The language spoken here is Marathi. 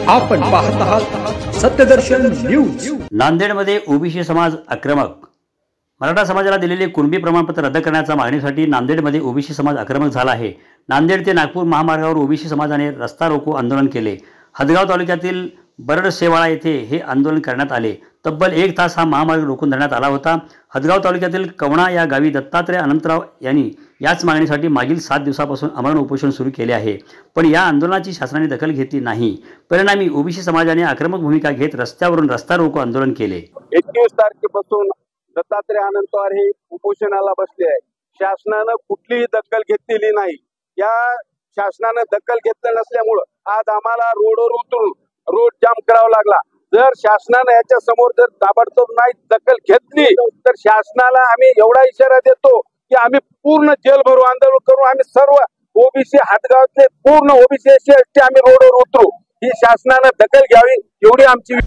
आपण पाहत आहात सत्यदर्शन न्यूज। नांदेडमध्ये ओबीसी समाज आक्रमक। मराठा समाजाला दिलेले कुणबी प्रमाणपत्र रद्द करण्याच्या मागणीसाठी नांदेडमध्ये ओबीसी समाज आक्रमक झाला आहे। नांदेड ते नागपूर महामार्गावर ओबीसी समाजाने रस्ता रोको आंदोलन केले। हदगाव तालुक्यातील बरडसेवाळा येथे हे आंदोलन करण्यात आले। तब्बल 1 तास हा महामार्ग रोखून धरण्यात आला होता। हदगाव तालुक्यातील कवणा या गावी दत्तात्रय अनंतराव यांनी याच मागणीसाठी मागील 7 दिवसापासून आमरण उपोषण सुरू केले आहे, पण या आंदोलनाची शासनाने दखल घेतली नाही। परिणामी ओबीसी समाजाने आक्रमक भूमिका घेत रस्त्यावरून रस्ता रोको आंदोलन केले। 21 तारखेपासून दत्तात्रय अनंतवार हे उपोषणाला बसले आहे। शासनाने कुठलीही दखल घेतलेली नाही। या शासनाने दखल घेतली नसल्यामुळे आज आम्हाला रोडवर उतरून रोड जाम करावा लागला। जर शासनाने याच्या समोर जर ताबडतोब नाही दखल घेतली तर शासनाला आम्ही एवढा इशारा देतो की आम्ही पूर्ण जेल भरू आंदोलन करू। आम्ही सर्व ओबीसी हदगावचे पूर्ण ओबीसी एसटी आम्ही रोडवर उतरू। ही शासनाने दखल घ्यावी एवढी आमची